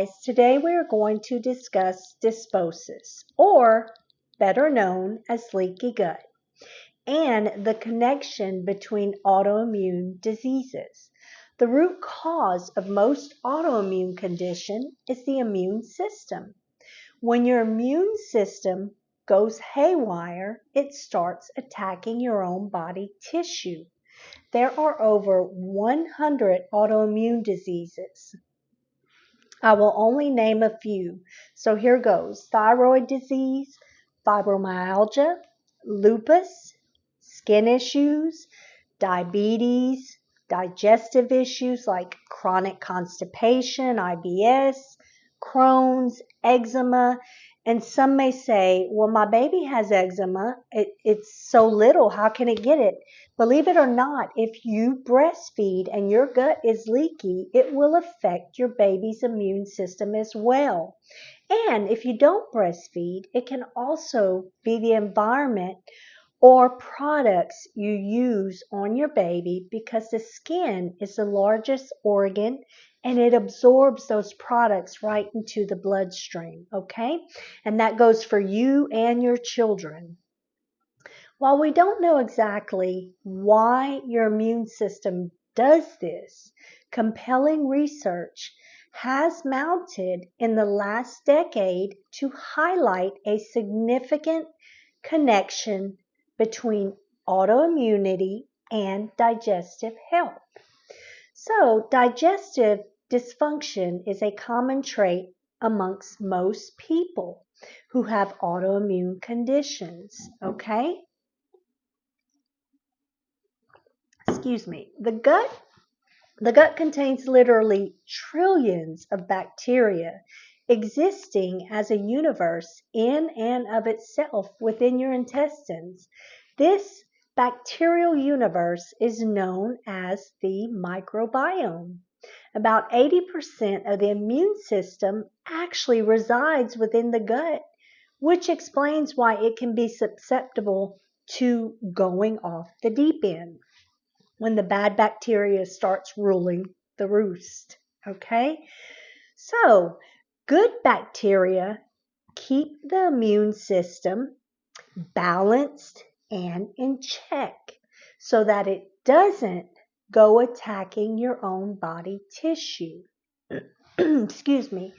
guys. Today we are going to discuss dysbiosis, or better known as leaky gut, and the connection between autoimmune diseases. The root cause of most autoimmune condition is the immune system. When your immune system goes haywire, it starts attacking your own body tissue. There are over 100 autoimmune diseases. I will only name a few. So here goes: thyroid disease, fibromyalgia, lupus, skin issues, diabetes, digestive issues like chronic constipation, IBS, Crohn's, eczema. And some may say, well, my baby has eczema. It's so little. How can it get it? Believe it or not, if you breastfeed and your gut is leaky, it will affect your baby's immune system as well. And if you don't breastfeed, it can also be the environment or products you use on your baby, because the skin is the largest organ and it absorbs those products right into the bloodstream, okay? And that goes for you and your children. While we don't know exactly why your immune system does this, compelling research has mounted in the last decade to highlight a significant connection between autoimmunity and digestive health. So, digestive dysfunction is a common trait amongst most people who have autoimmune conditions, okay? Excuse me. The gut contains literally trillions of bacteria existing as a universe in and of itself within your intestines. This bacterial universe is known as the microbiome. About 80% of the immune system actually resides within the gut, which explains why it can be susceptible to going off the deep end when the bad bacteria starts ruling the roost, okay? So, good bacteria keep the immune system balanced and in check so that it doesn't go attacking your own body tissue. Excuse me.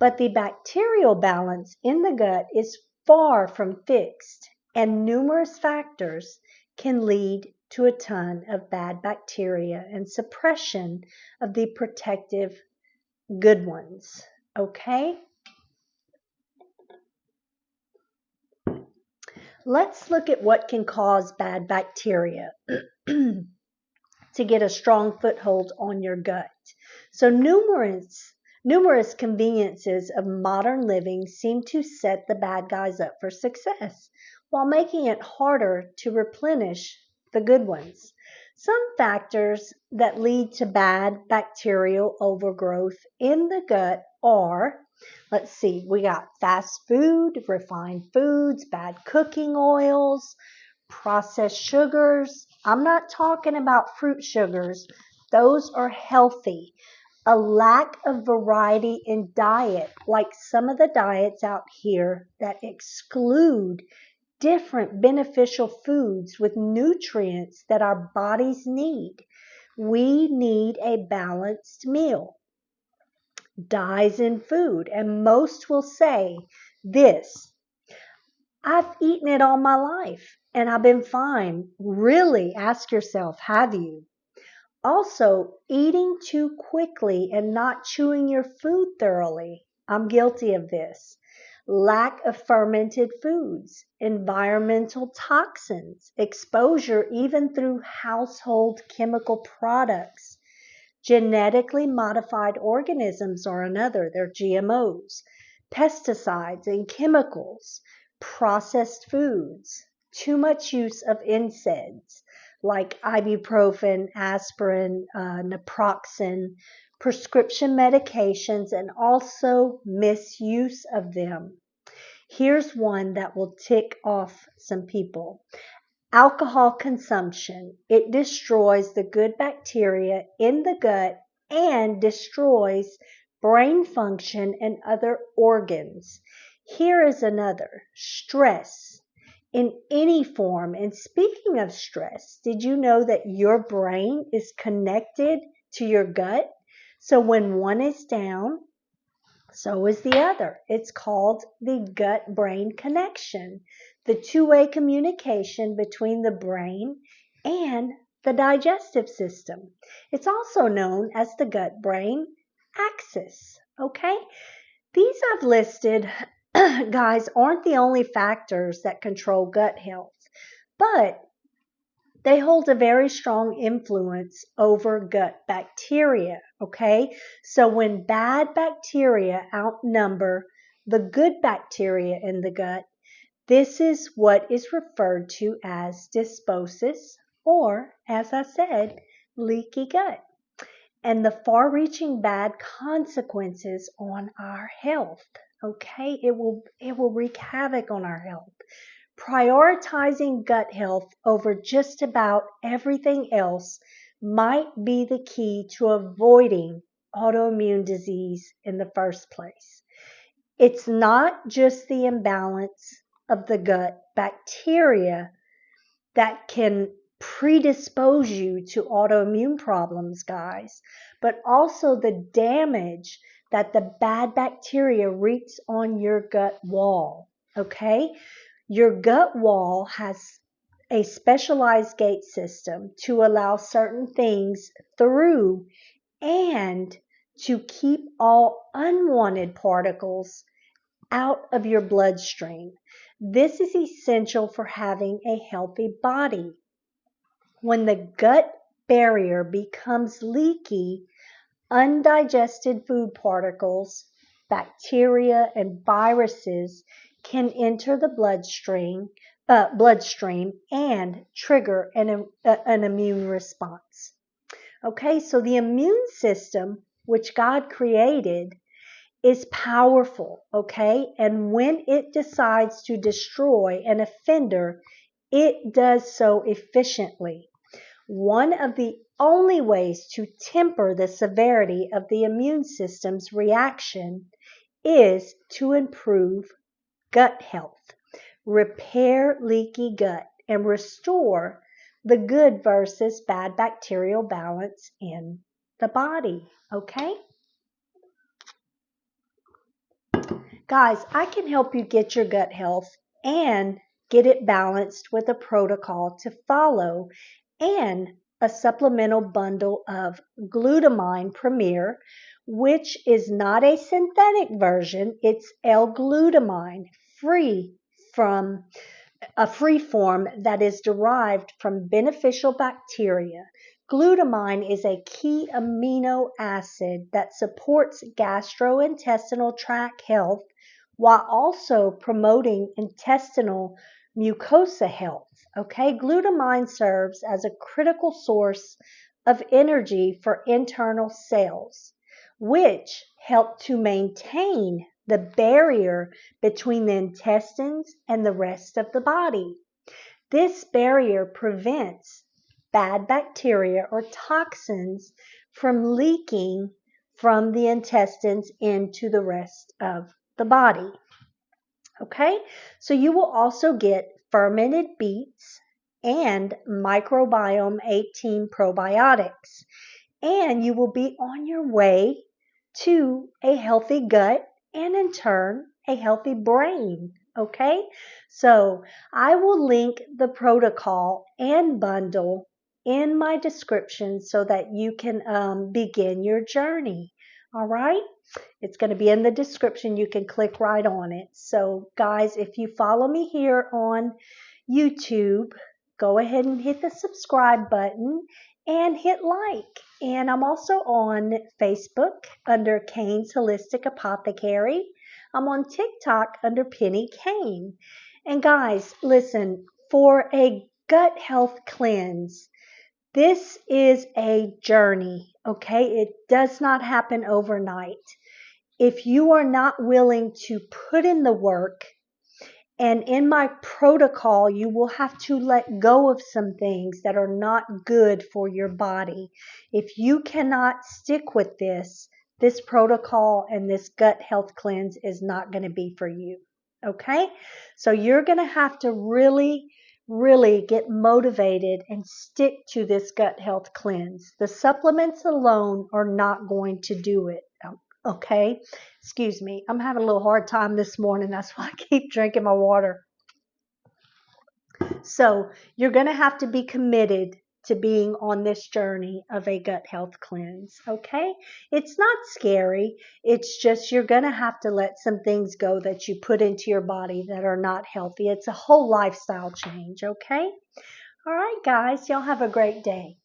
But the bacterial balance in the gut is far from fixed, and numerous factors can lead to a ton of bad bacteria and suppression of the protective good ones, okay? Let's look at what can cause bad bacteria to get a strong foothold on your gut. So numerous conveniences of modern living seem to set the bad guys up for success, while making it harder to replenish the good ones. Some factors that lead to bad bacterial overgrowth in the gut are, let's see, we got fast food, refined foods, bad cooking oils, processed sugars. I'm not talking about fruit sugars. Those are healthy. A lack of variety in diet, like some of the diets out here that exclude different beneficial foods with nutrients that our bodies need. We need a balanced meal. Dyes in food, and most will say this: I've eaten it all my life and I've been fine. Really, ask yourself, have you? Also, eating too quickly and not chewing your food thoroughly. I'm guilty of this. Lack of fermented foods, environmental toxins, exposure even through household chemical products. Genetically modified organisms are another. They're GMOs. Pesticides and chemicals. Processed foods. Too much use of NSAIDs like ibuprofen, aspirin, naproxen, prescription medications, and also misuse of them. Here's one that will tick off some people. Alcohol consumption. It destroys the good bacteria in the gut and destroys brain function, and other organs. Here is another: stress in any form. And speaking of stress, did you know that your brain is connected to your gut? So when one is down, so is the other. It's called the gut-brain connection, the two-way communication between the brain and the digestive system. It's also known as the gut-brain axis, okay? These I've listed, guys, aren't the only factors that control gut health, but they hold a very strong influence over gut bacteria, okay? So when bad bacteria outnumber the good bacteria in the gut, this is what is referred to as dysbiosis, or, as I said, leaky gut, and the far-reaching bad consequences on our health, okay? It will wreak havoc on our health. Prioritizing gut health over just about everything else might be the key to avoiding autoimmune disease in the first place. It's not just the imbalance of the gut bacteria that can predispose you to autoimmune problems, guys, but also the damage that the bad bacteria wreaks on your gut wall, okay? Your gut wall has a specialized gate system to allow certain things through and to keep all unwanted particles out of your bloodstream. This is essential for having a healthy body. When the gut barrier becomes leaky, undigested food particles, bacteria, and viruses can enter the bloodstream and trigger an immune response. Okay, so the immune system, which God created, is powerful, okay? And when it decides to destroy an offender, it does so efficiently. One of the only ways to temper the severity of the immune system's reaction is to improve gut health, repair leaky gut, and restore the good versus bad bacterial balance in the body, okay? Guys, I can help you get your gut health and get it balanced with a protocol to follow and a supplemental bundle of Glutamine Premier, which is not a synthetic version. It's L-glutamine, free from a free form that is derived from beneficial bacteria. Glutamine is a key amino acid that supports gastrointestinal tract health while also promoting intestinal mucosa health. Okay, glutamine serves as a critical source of energy for internal cells, which help to maintain the barrier between the intestines and the rest of the body. This barrier prevents bad bacteria or toxins from leaking from the intestines into the rest of the body. Okay, so you will also get fermented beets and microbiome 18 probiotics, and you will be on your way to a healthy gut and in turn a healthy brain. Okay, so I will link the protocol and bundle in my description so that you can begin your journey. All right, it's going to be in the description. You can click right on it. So guys, if you follow me here on YouTube, go ahead and hit the subscribe button and hit like. And I'm also on Facebook under Kane's Holistic Apothecary. I'm on TikTok under Penny Kane. And guys, listen, for a gut health cleanse, this is a journey, okay? It does not happen overnight. If you are not willing to put in the work, and in my protocol, you will have to let go of some things that are not good for your body. If you cannot stick with this, this protocol and this gut health cleanse is not going to be for you. Okay? So you're going to have to really get motivated and stick to this gut health cleanse. The supplements alone are not going to do it. Okay? Excuse me. I'm having a little hard time this morning. That's why I keep drinking my water. So you're going to have to be committed to being on this journey of a gut health cleanse. Okay? It's not scary. It's just you're going to have to let some things go that you put into your body that are not healthy. It's a whole lifestyle change. Okay? All right, guys. Y'all have a great day.